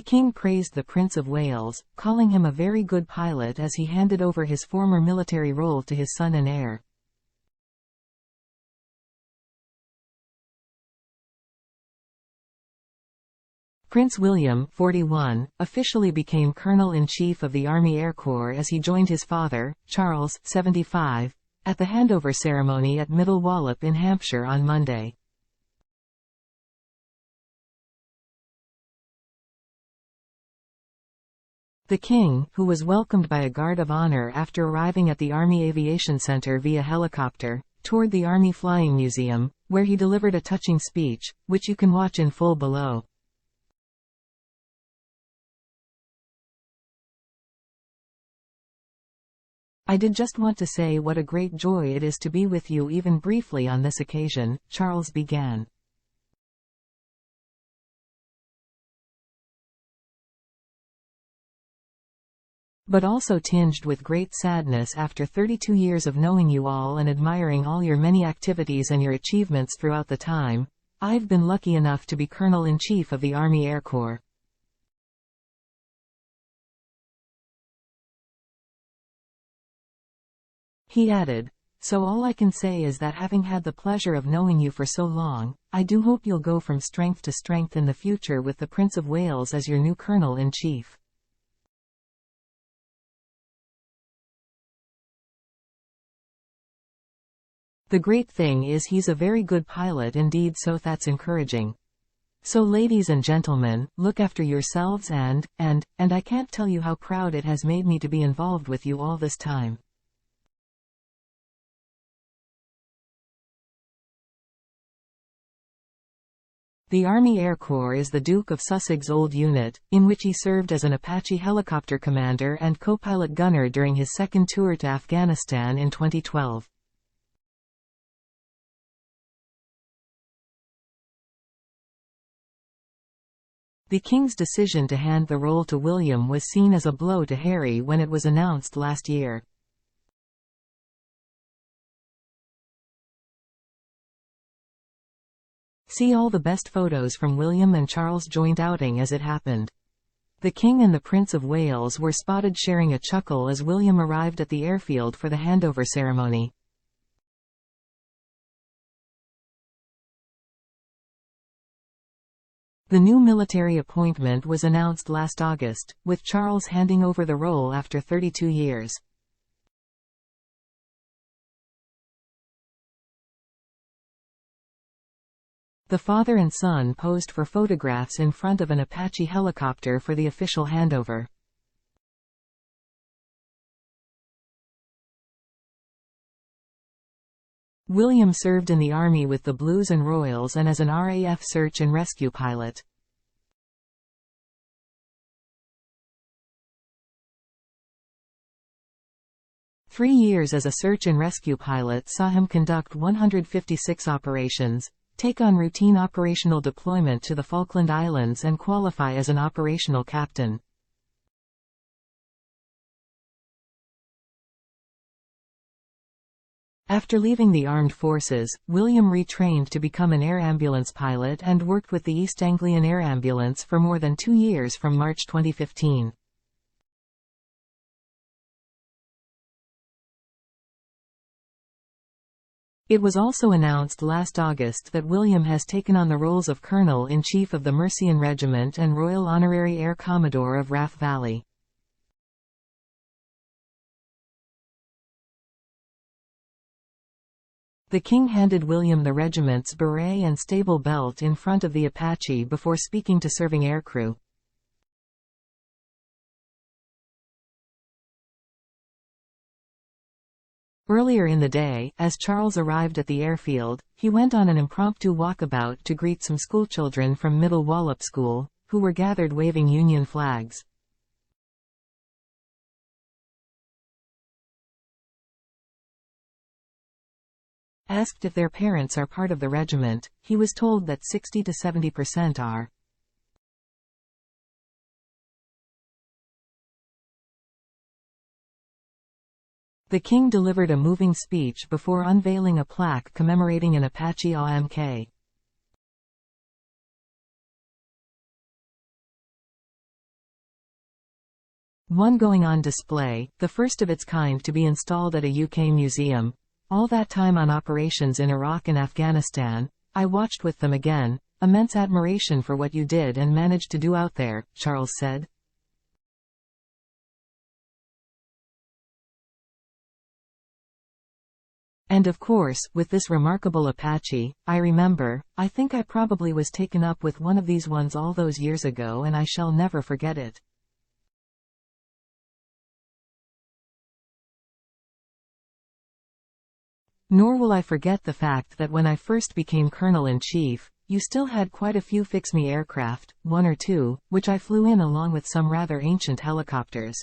King praised the Prince of Wales, calling him a very good pilot as he handed over his former military role to his son and heir. Prince William, 41, officially became Colonel-in-Chief of the Army Air Corps as he joined his father, Charles, 75, at the handover ceremony at Middle Wallop in Hampshire on Monday. The King, who was welcomed by a guard of honor after arriving at the Army Aviation Center via helicopter, toured the Army Flying Museum, where he delivered a touching speech, which you can watch in full below. I did just want to say what a great joy it is to be with you even briefly on this occasion, Charles began. But also tinged with great sadness after 32 years of knowing you all and admiring all your many activities and your achievements throughout the time, I've been lucky enough to be Colonel-in-Chief of the Army Air Corps. He added, "So all I can say is that having had the pleasure of knowing you for so long, I do hope you'll go from strength to strength in the future with the Prince of Wales as your new Colonel-in-Chief." The great thing is he's a very good pilot indeed, so that's encouraging. So ladies and gentlemen, look after yourselves and I can't tell you how proud it has made me to be involved with you all this time. The Army Air Corps is the Duke of Sussex Old Unit, in which he served as an Apache helicopter commander and co-pilot gunner during his second tour to Afghanistan in 2012. The King's decision to hand the role to William was seen as a blow to Harry when it was announced last year. See all the best photos from William and Charles' joint outing as it happened. The King and the Prince of Wales were spotted sharing a chuckle as William arrived at the airfield for the handover ceremony. The new military appointment was announced last August, with Charles handing over the role after 32 years. The father and son posed for photographs in front of an Apache helicopter for the official handover. William served in the Army with the Blues and Royals and as an RAF search and rescue pilot. Three years as a search and rescue pilot saw him conduct 156 operations, take on routine operational deployment to the Falkland Islands and qualify as an operational captain. After leaving the armed forces, William retrained to become an air ambulance pilot and worked with the East Anglian Air Ambulance for more than 2 years from March 2015. It was also announced last August that William has taken on the roles of Colonel-in-Chief of the Mercian Regiment and Royal Honorary Air Commodore of Rath Valley. The King handed William the regiment's beret and stable belt in front of the Apache before speaking to serving aircrew. Earlier in the day, as Charles arrived at the airfield, he went on an impromptu walkabout to greet some schoolchildren from Middle Wallop School, who were gathered waving Union flags. Asked if their parents are part of the regiment, he was told that 60 to 70% are. The King delivered a moving speech before unveiling a plaque commemorating an Apache AMK. One going on display, the first of its kind to be installed at a UK museum. All that time on operations in Iraq and Afghanistan, I watched with them again, immense admiration for what you did and managed to do out there, Charles said. And of course, with this remarkable Apache, I think I probably was taken up with one of these ones all those years ago and I shall never forget it. Nor will I forget the fact that when I first became Colonel-in-Chief, you still had quite a few fix-me aircraft, one or two, which I flew in along with some rather ancient helicopters.